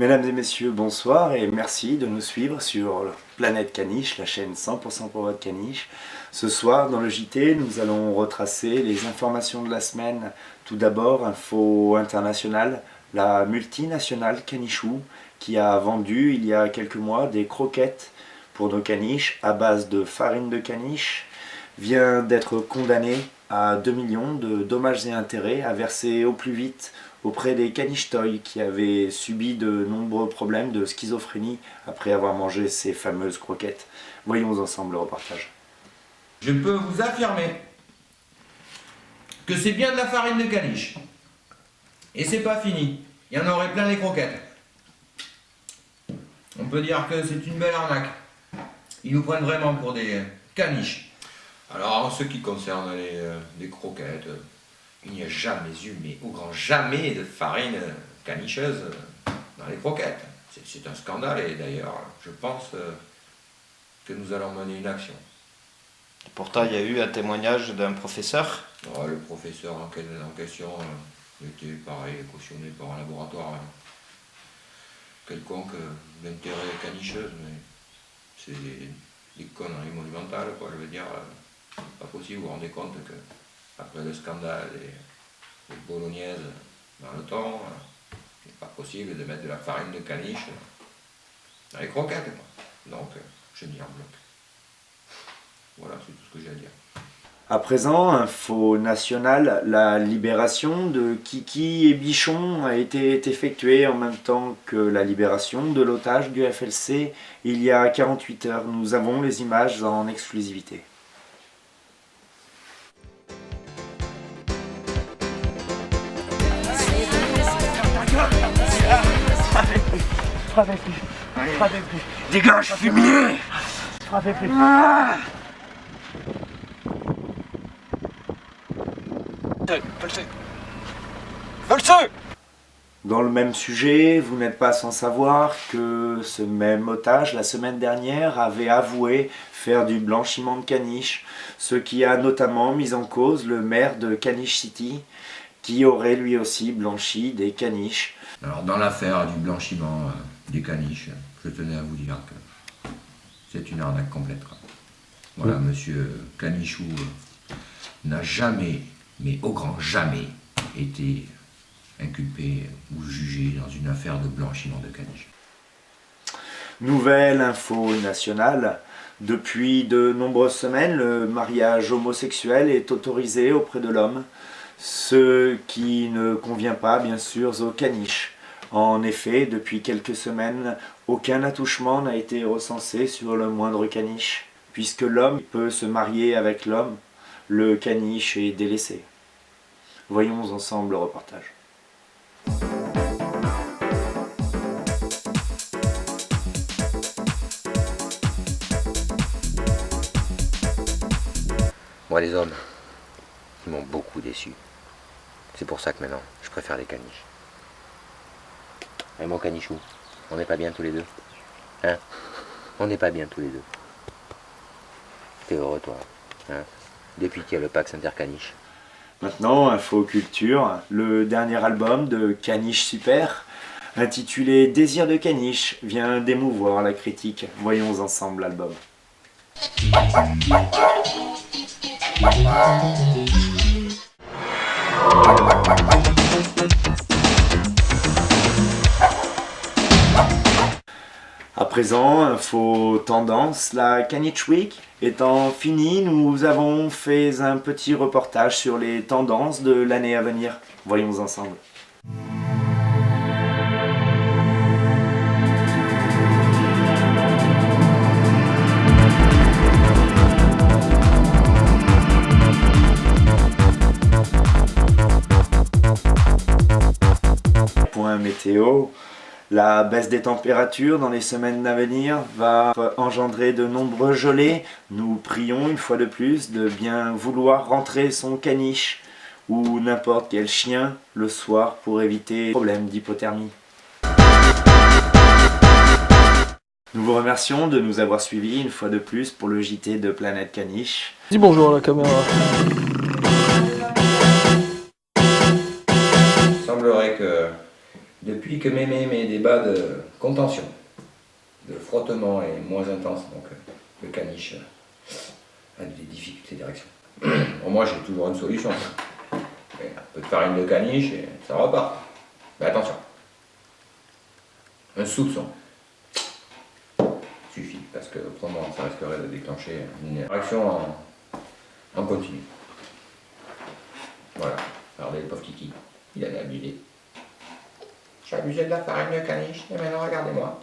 Mesdames et messieurs, bonsoir et merci de nous suivre sur Planète Caniche, la chaîne 100% pour votre caniche. Ce soir, dans le JT, nous allons retracer les informations de la semaine. Tout d'abord, info internationale, la multinationale Canichou qui a vendu il y a quelques mois des croquettes pour nos caniches à base de farine de caniche vient d'être condamnée à 2 millions de dommages et intérêts à verser au plus vite auprès des canichetoys qui avaient subi de nombreux problèmes de schizophrénie après avoir mangé ces fameuses croquettes. Voyons ensemble le reportage. Je peux vous affirmer que c'est bien de la farine de caniche. Et c'est pas fini. Il y en aurait plein les croquettes. On peut dire que c'est une belle arnaque. Ils nous prennent vraiment pour des caniches. Alors en ce qui concerne les croquettes, il n'y a jamais eu, mais au grand jamais, de farine canicheuse dans les croquettes. C'est un scandale et d'ailleurs je pense que nous allons mener une action. Pourtant, il y a eu un témoignage d'un professeur. Le professeur en question était pareil, cautionné par un laboratoire quelconque d'intérêt canicheuse, mais c'est des conneries monumentales, quoi. Je veux dire, pas possible, vous vous rendez compte que après le scandale des bolognaises dans le thon, c'est pas possible de mettre de la farine de caniche dans les croquettes, quoi. Donc, je nie en bloc. Voilà, c'est tout ce que j'ai à dire. À présent, info nationale, la libération de Kiki et Bichon a été effectuée en même temps que la libération de l'otage du FLC il y a 48 heures. Nous avons les images en exclusivité. Frappez plus. Frappez plus. Dégage, fumier! Frappez plus. Dans le même sujet, vous n'êtes pas sans savoir que ce même otage, la semaine dernière, avait avoué faire du blanchiment de caniche, ce qui a notamment mis en cause le maire de Caniche City, qui aurait lui aussi blanchi des caniches. Alors, dans l'affaire du blanchiment des caniches, je tenais à vous dire que c'est une arnaque complète. Voilà, monsieur Canichou n'a jamais, mais au grand jamais, été inculpé ou jugé dans une affaire de blanchiment de caniche. Nouvelle info nationale. Depuis de nombreuses semaines, le mariage homosexuel est autorisé auprès de l'homme, ce qui ne convient pas bien sûr aux caniches. En effet, depuis quelques semaines, aucun attouchement n'a été recensé sur le moindre caniche. Puisque l'homme peut se marier avec l'homme, le caniche est délaissé. Voyons ensemble le reportage. Moi, les hommes, ils m'ont beaucoup déçu. C'est pour ça que maintenant, je préfère les caniches. Et mon canichou, on n'est pas bien tous les deux? Hein? On n'est pas bien tous les deux. T'es heureux, toi, hein? Depuis qu'il y a le Pax Intercaniche. Maintenant, info culture, le dernier album de Caniche Super, intitulé Désir de caniche, vient d'émouvoir la critique. Voyons ensemble l'album. À présent, info tendance, la Caniche Week étant finie, nous avons fait un petit reportage sur les tendances de l'année à venir. Voyons ensemble. Point météo. La baisse des températures dans les semaines à venir va engendrer de nombreux gelées. Nous prions une fois de plus de bien vouloir rentrer son caniche ou n'importe quel chien le soir pour éviter problème d'hypothermie. Nous vous remercions de nous avoir suivis une fois de plus pour le JT de Planète Caniche. Dis bonjour à la caméra. Il semblerait que Depuis que mes débats de contention, de frottement est moins intense, donc le caniche a des difficultés d'érection. Bon, moi j'ai toujours une solution. Un peu de farine de caniche et ça repart. Mais attention, un soupçon suffit, parce que autrement ça risquerait de déclencher une érection en continu. Voilà, regardez le pauvre Kiki, il avait abusé. J'ai abusé de la farine de caniche et maintenant regardez-moi.